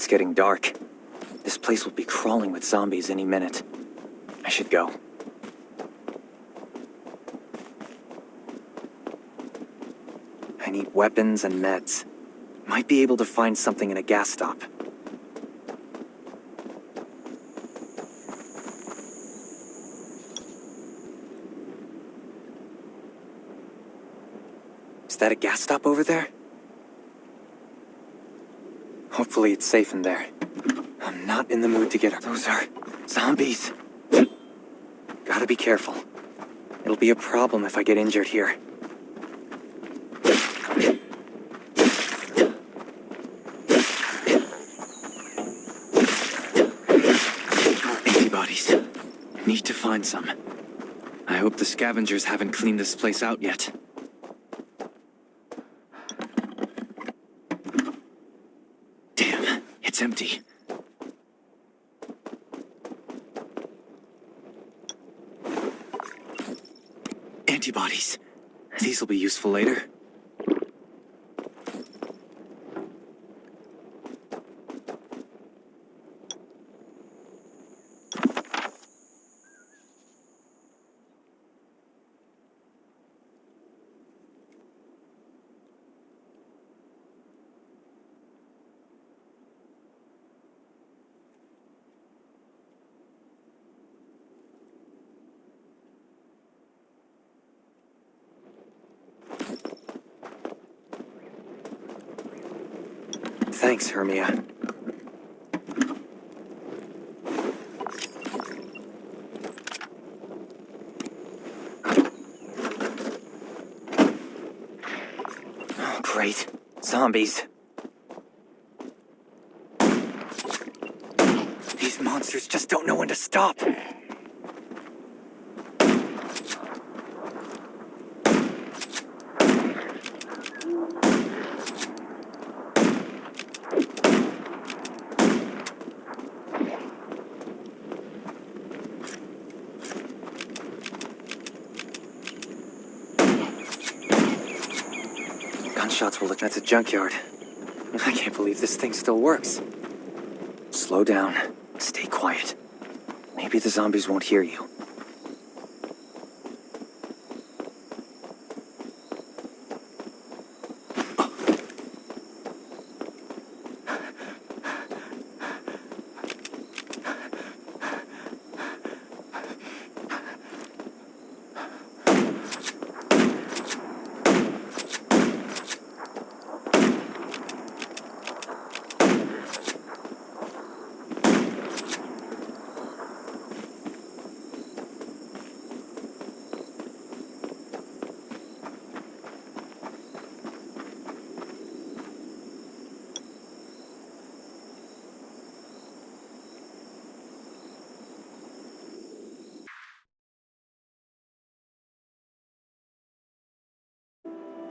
getting dark. This place will be crawling with zombies any minute. I should go. I need weapons and meds. Might be able to find something in a gas stop. Is that a gas stop over there? Hopefully it's safe in there. I'm not in the mood to get her. Those are zombies. Gotta be careful. It'll be a problem if I get injured here. Antibodies. Need to find some. I hope the scavengers haven't cleaned this place out yet. Damn, it's empty. Antibodies. These will be useful later. Thanks, Hermia. Oh, great. Zombies. These monsters just don't know when to stop. Gunshots will look. That's a junkyard. I can't believe this thing still works. Slow down. Stay quiet. Maybe the zombies won't hear you.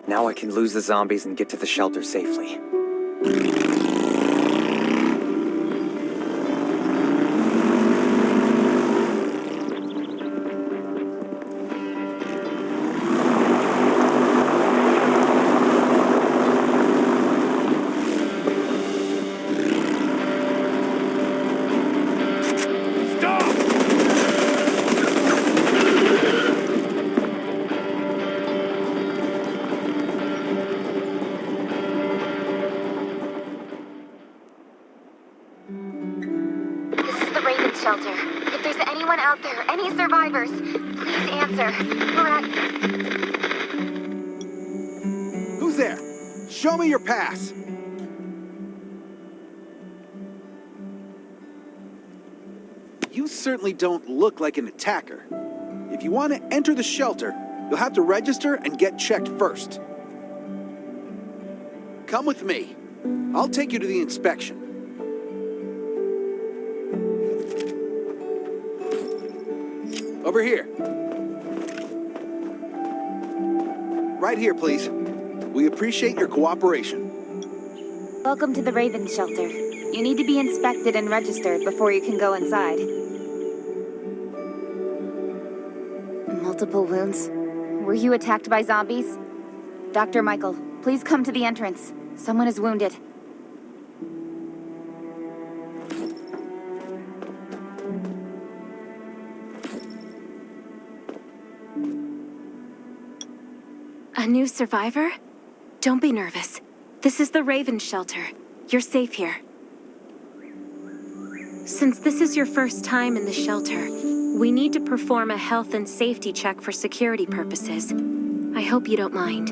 Now I can lose the zombies and get to the shelter safely. Shelter. If there's anyone out there, any survivors, please answer. We're at... Who's there? Show me your pass. You certainly don't look like an attacker. If you want to enter the shelter, you'll have to register and get checked first. Come with me. I'll take you to the inspection. Over here. Right here, please. We appreciate your cooperation. Welcome to the Raven Shelter. You need to be inspected and registered before you can go inside. Multiple wounds. Were you attacked by zombies? Dr. Michael, please come to the entrance. Someone is wounded. A new survivor? Don't be nervous. This is the Raven shelter. You're safe here. Since this is your first time in the shelter, we need to perform a health and safety check for security purposes. I hope you don't mind.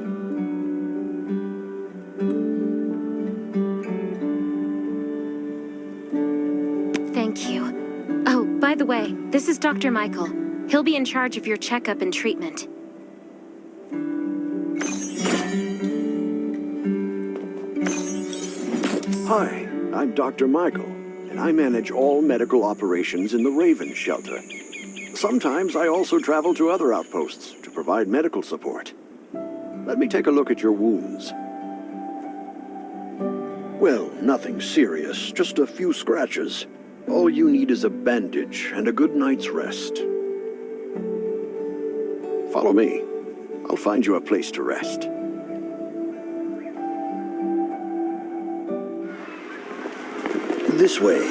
Thank you. Oh, by the way, this is Dr. Michael. He'll be in charge of your checkup and treatment. Hi, I'm Dr. Michael, and I manage all medical operations in the Raven shelter. Sometimes I also travel to other outposts to provide medical support. Let me take a look at your wounds. Well, nothing serious, just a few scratches. All you need is a bandage and a good night's rest. Follow me. I'll find you a place to rest. This way.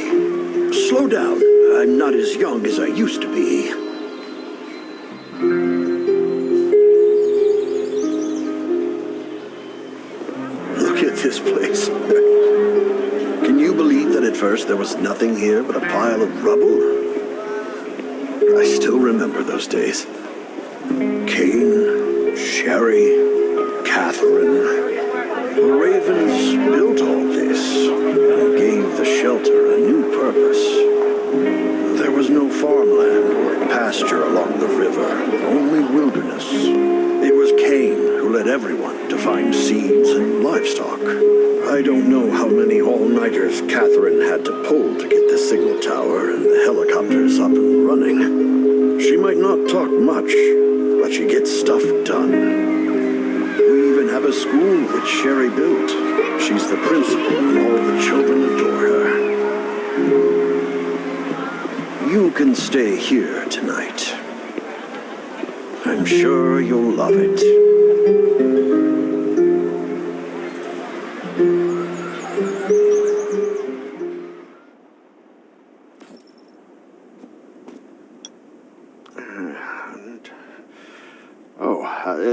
Slow down. I'm not as young as I used to be. Look at this place. Can you believe that at first there was nothing here but a pile of rubble? I still remember those days. Kane, Sherry, Catherine. The Ravens built all this and gave the shelter a new purpose. There was no farmland or pasture along the river, only wilderness. It was Kane who led everyone to find seeds and livestock. I don't know how many all-nighters Catherine had to pull to get the signal tower and the helicopters up and running. She might not talk much, but she gets stuff done. We even have a school which Sherry built. She's the principal and all the children adore her. You can stay here tonight. I'm sure you'll love it.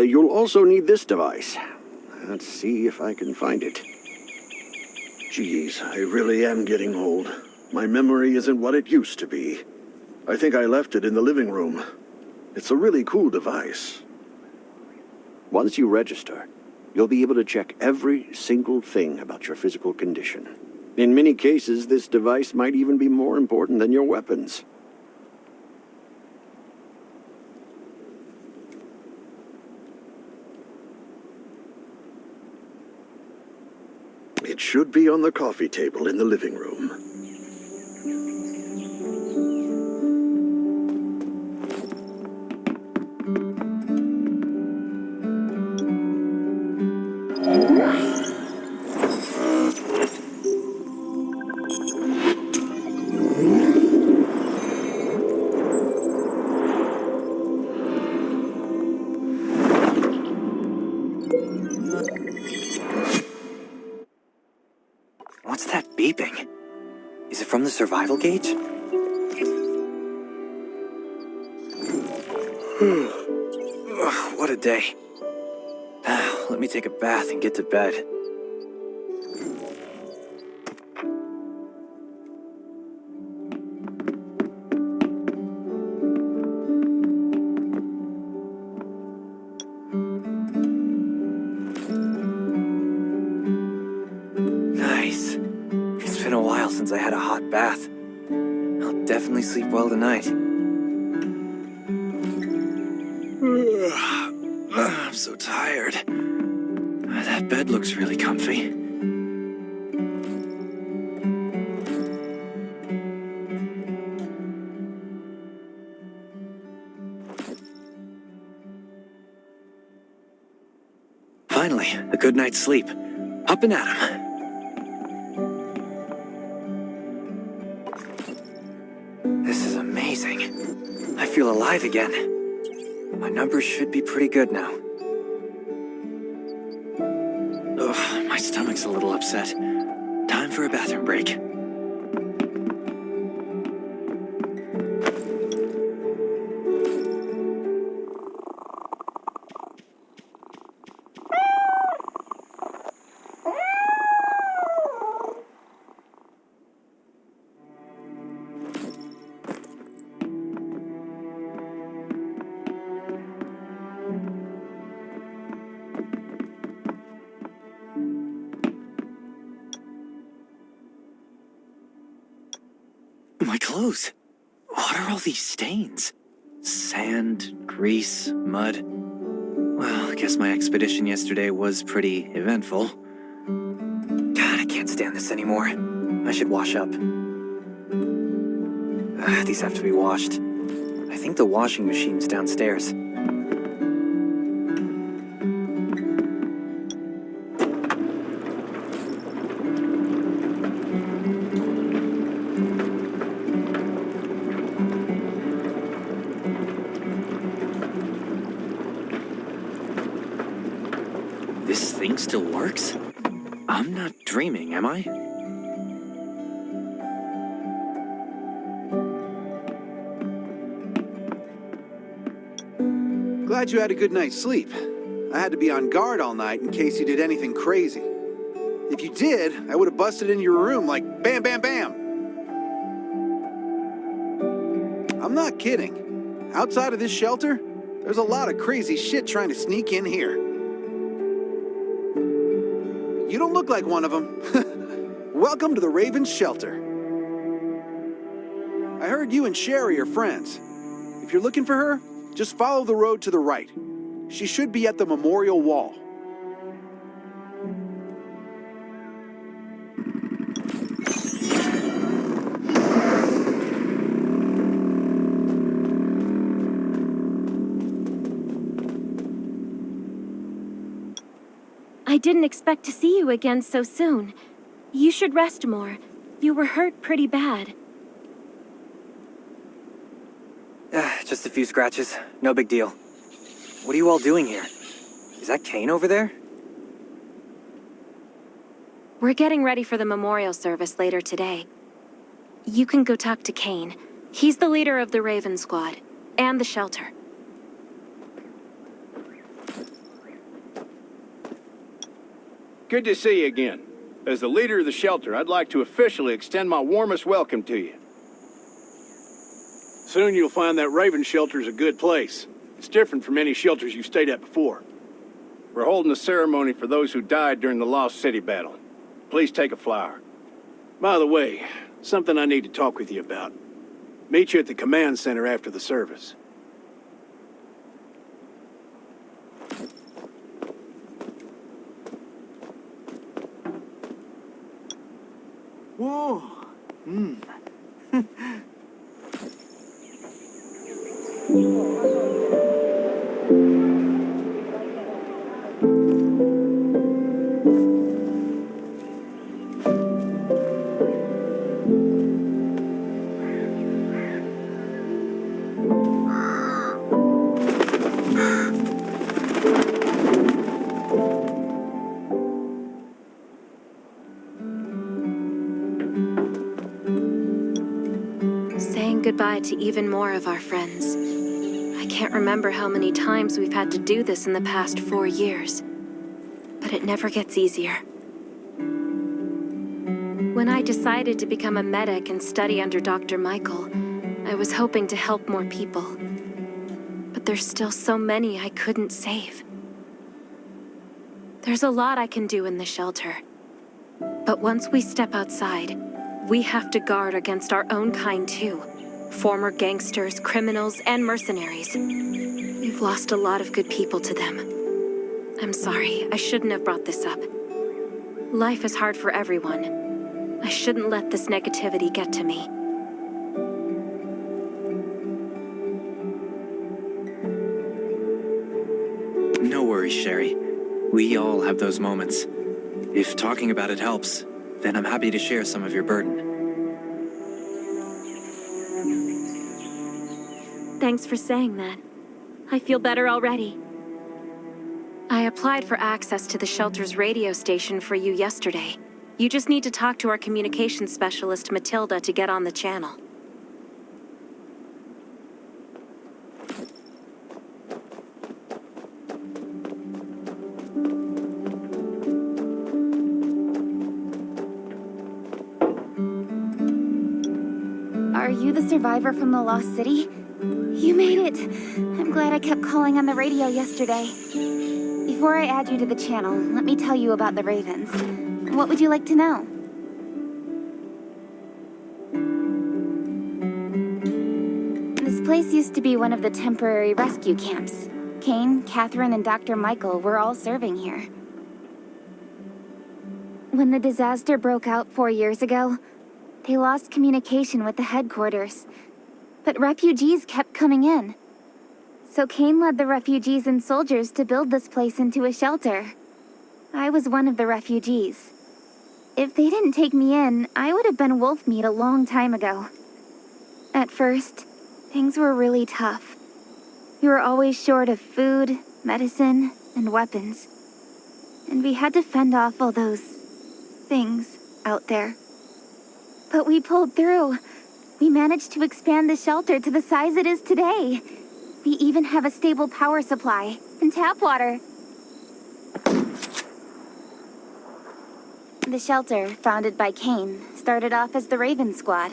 You'll also need this device. Let's see if I can find it. Geez, I really am getting old. My memory isn't what it used to be. I think I left it in the living room. It's a really cool device. Once you register, you'll be able to check every single thing about your physical condition. In many cases, this device might even be more important than your weapons. It should be on the coffee table in the living room. What's that beeping? Is it from the survival gauge? Ugh, what a day. Let me take a bath and get to bed. Nice. It's been a while since I had a hot bath. I'll definitely sleep well tonight. I'm so tired. That bed looks really comfy. Finally, a good night's sleep. Up and at 'em. This is amazing. I feel alive again. My numbers should be pretty good now. Ugh, my stomach's a little upset. Time for a bathroom break. clothes. What are all these stains? Sand, grease, mud. Well, I guess my expedition yesterday was pretty eventful. God, I can't stand this anymore. I should wash up. These have to be washed. I think the washing machine's downstairs. This thing still works? I'm not dreaming, am I? Glad you had a good night's sleep. I had to be on guard all night in case you did anything crazy. If you did, I would have busted into your room like bam, bam, bam. I'm not kidding. Outside of this shelter, there's a lot of crazy shit trying to sneak in here. You don't look like one of them. Welcome to the Raven's shelter. I heard you and Sherry are friends. If you're looking for her, just follow the road to the right. She should be at the memorial wall. I didn't expect to see you again so soon. You should rest more. You were hurt pretty bad. Just a few scratches. No big deal. What are you all doing here? Is that Kane over there? We're getting ready for the memorial service later today. You can go talk to Kane. He's the leader of the Raven Squad, and the shelter. Good to see you again. As the leader of the shelter, I'd like to officially extend my warmest welcome to you. Soon you'll find that Raven shelter's a good place. It's different from any shelters you've stayed at before. We're holding a ceremony for those who died during the Lost City battle. Please take a flower. By the way, something I need to talk with you about. Meet you at the command center after the service. Whoa. Saying goodbye to even more of our friends. I can't remember how many times we've had to do this in the past 4 years. But it never gets easier. When I decided to become a medic and study under Dr. Michael, I was hoping to help more people. But there's still so many I couldn't save. There's a lot I can do in the shelter. But once we step outside, we have to guard against our own kind too. Former gangsters, criminals, and mercenaries. We've lost a lot of good people to them. I'm sorry, I shouldn't have brought this up. Life is hard for everyone. I shouldn't let this negativity get to me. No worries, Sherry. We all have those moments. If talking about it helps, then I'm happy to share some of your burden. Thanks for saying that. I feel better already. I applied for access to the shelter's radio station for you yesterday. You just need to talk to our communications specialist, Matilda, to get on the channel. Are you the survivor from the Lost City? You made it. I'm glad I kept calling on the radio yesterday. Before I add you to the channel, let me tell you about the Ravens. What would you like to know? place used to be one of the temporary rescue camps. Kane, Catherine, and Dr. Michael were all serving here. When the disaster broke out 4 years ago, they lost communication with the headquarters. But refugees kept coming in. So Kane led the refugees and soldiers to build this place into a shelter. I was one of the refugees. If they didn't take me in, I would have been wolf meat a long time ago. At first, things were really tough. We were always short of food, medicine, and weapons. And we had to fend off all those things out there. But we pulled through. We managed to expand the shelter to the size it is today. We even have a stable power supply and tap water. The shelter, founded by Kane, started off as the Raven Squad.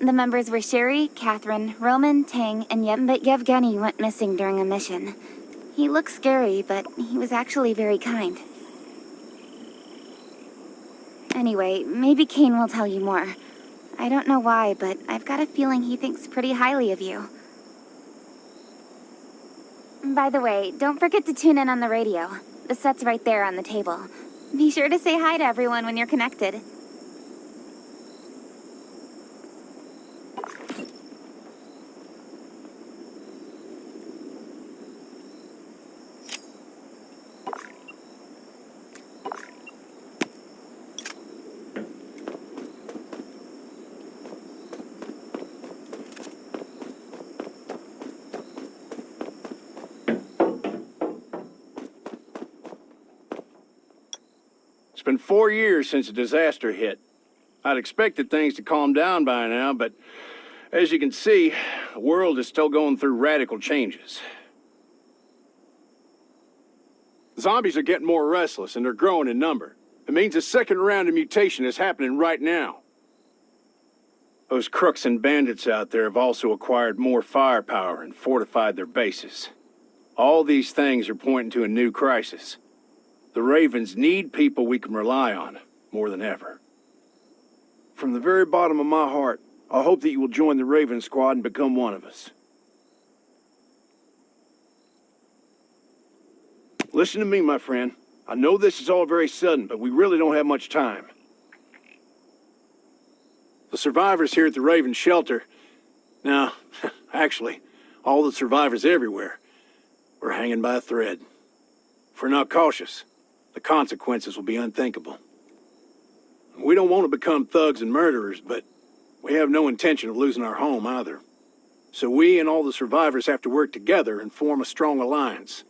The members were Sherry, Catherine, Roman, Tang, and but Yevgeny went missing during a mission. He looked scary, but he was actually very kind. Anyway, maybe Kane will tell you more. I don't know why, but I've got a feeling he thinks pretty highly of you. By the way, don't forget to tune in on the radio. The set's right there on the table. Be sure to say hi to everyone when you're connected. It's been 4 years since the disaster hit. I'd expected things to calm down by now, but as you can see, the world is still going through radical changes. Zombies are getting more restless and they're growing in number. It means a second round of mutation is happening right now. Those crooks and bandits out there have also acquired more firepower and fortified their bases. All these things are pointing to a new crisis. The Ravens need people we can rely on, more than ever. From the very bottom of my heart, I hope that you will join the Raven Squad and become one of us. Listen to me, my friend. I know this is all very sudden, but we really don't have much time. The survivors here at the Raven shelter... Now, actually, all the survivors everywhere, we're hanging by a thread. If we're not cautious, the consequences will be unthinkable. We don't want to become thugs and murderers, but we have no intention of losing our home either. So we and all the survivors have to work together and form a strong alliance.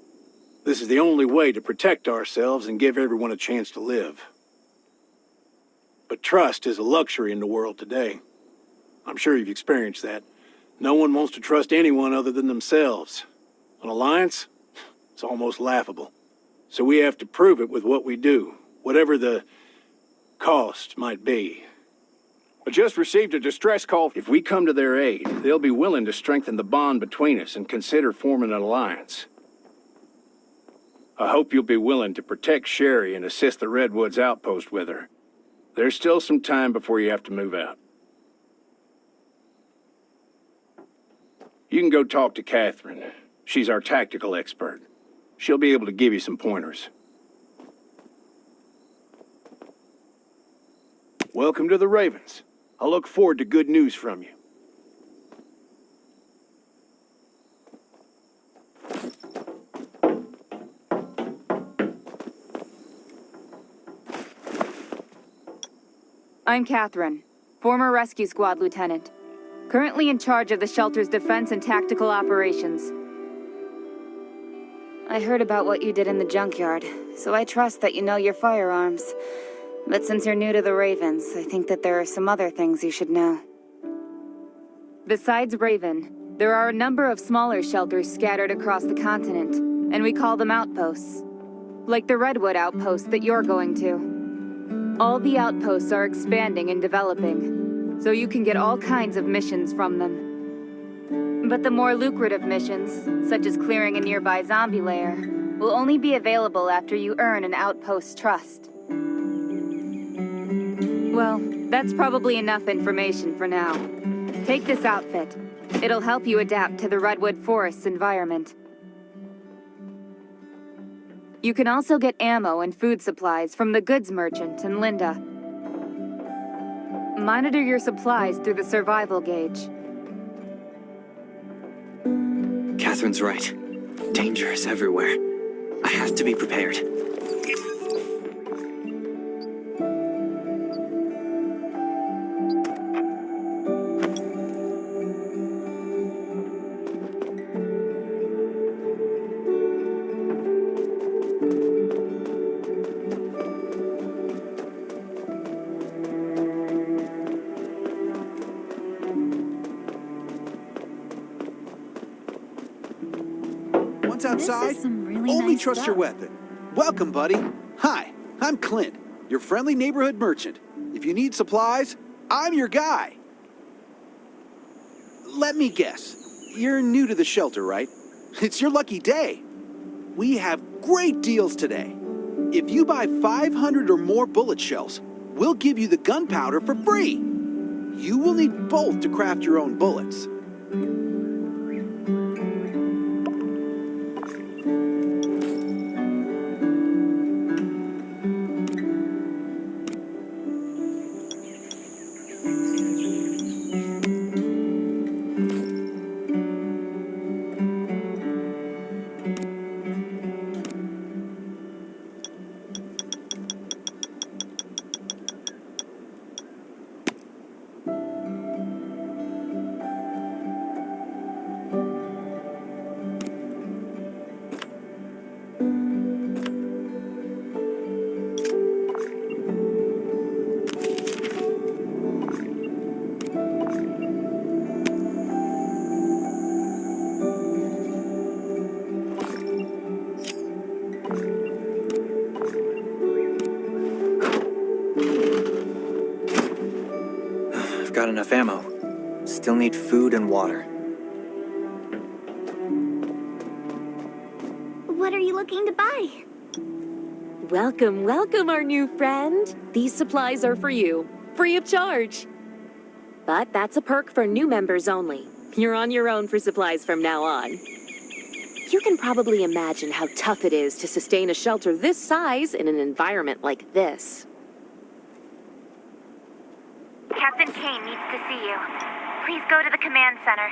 This is the only way to protect ourselves and give everyone a chance to live. But trust is a luxury in the world today. I'm sure you've experienced that. No one wants to trust anyone other than themselves. An alliance? It's almost laughable. So we have to prove it with what we do, whatever the cost might be. I just received a distress call. If we come to their aid, they'll be willing to strengthen the bond between us and consider forming an alliance. I hope you'll be willing to protect Sherry and assist the Redwoods outpost with her. There's still some time before you have to move out. You can go talk to Catherine. She's our tactical expert. She'll be able to give you some pointers. Welcome to the Ravens. I look forward to good news from you. I'm Catherine, former Rescue Squad Lieutenant. Currently in charge of the shelter's defense and tactical operations. I heard about what you did in the junkyard, so I trust that you know your firearms. But since you're new to the Ravens, I think that there are some other things you should know. Besides Raven, there are a number of smaller shelters scattered across the continent, and we call them outposts. Like the Redwood outpost that you're going to. All the outposts are expanding and developing, so you can get all kinds of missions from them. But the more lucrative missions, such as clearing a nearby zombie lair, will only be available after you earn an outpost's trust. Well, that's probably enough information for now. Take this outfit. It'll help you adapt to the Redwood Forest's environment. You can also get ammo and food supplies from the goods merchant in Linda. Monitor your supplies through the survival gauge. Catherine's right. Danger is everywhere. I have to be prepared. Once outside, This is some really only nice trust your stuff. weapon. Welcome, buddy. Hi, I'm Clint, your friendly neighborhood merchant. If you need supplies, I'm your guy. Let me guess. You're new to the shelter, right? It's your lucky day. We have great deals today. If you buy 500 or more bullet shells, we'll give you the gunpowder for free. You will need both to craft your own bullets. Got enough ammo. Still need food and water. What are you looking to buy? Welcome, welcome, our new friend. These supplies are for you, free of charge. But that's a perk for new members only. You're on your own for supplies from now on. You can probably imagine how tough it is to sustain a shelter this size in an environment like this. Captain Kane needs to see you. Please go to the command center.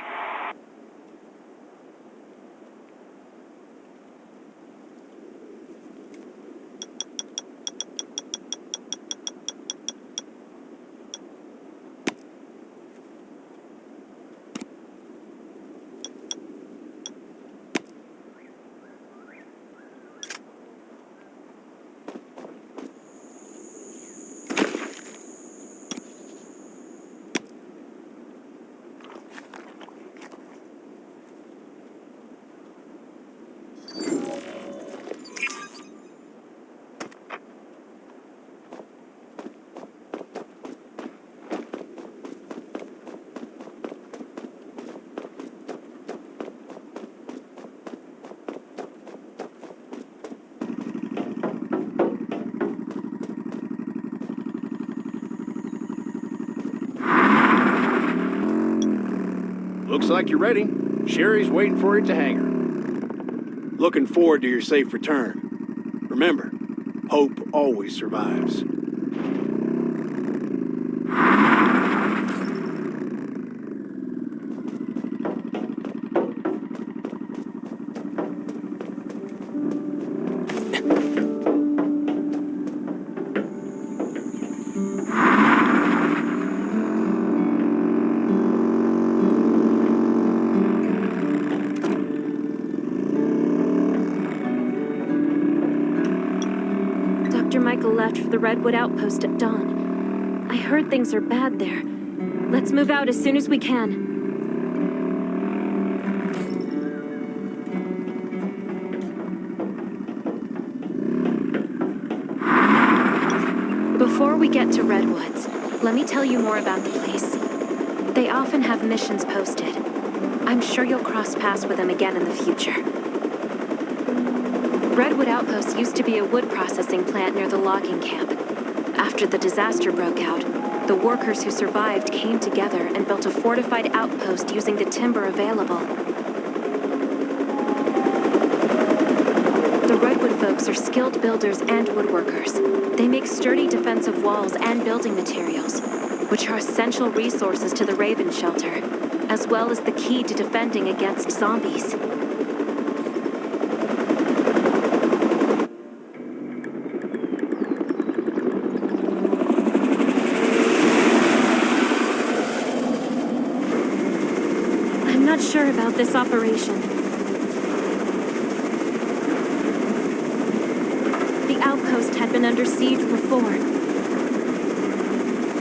Looks like you're ready. Sherry's waiting for you at the hangar. Looking forward to your safe return. Remember, hope always survives. Left for the Redwood outpost at dawn. I heard things are bad there. Let's move out as soon as we can. Before we get to Redwoods, let me tell you more about the place. They often have missions posted. I'm sure you'll cross paths with them again in the future. Redwood Outpost used to be a wood processing plant near the logging camp. After the disaster broke out, The workers who survived came together and built a fortified outpost using the timber available. The Redwood folks are skilled builders and woodworkers. They make sturdy defensive walls and building materials, which are essential resources to the Raven Shelter, as well as the key to defending against zombies. I'm not sure about this operation. The outpost had been under siege before.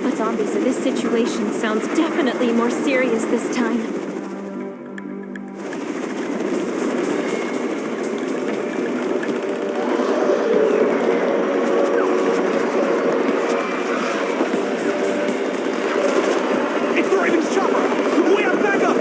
But zombies in this situation sounds definitely more serious this time. It's the Raven's chopper! We have backup!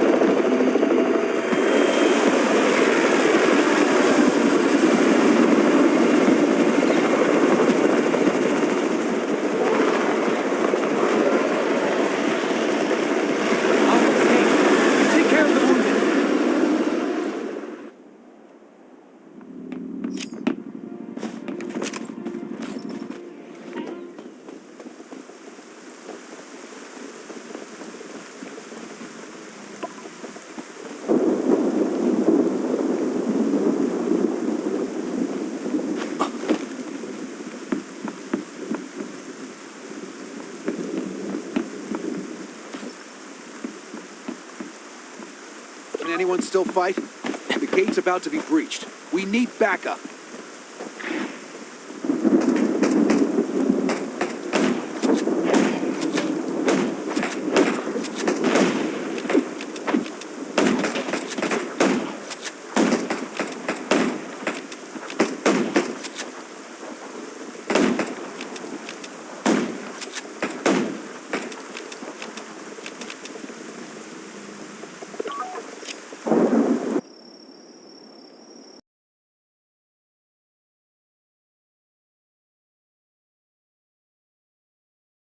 Can anyone still fight? The gate's about to be breached. We need backup.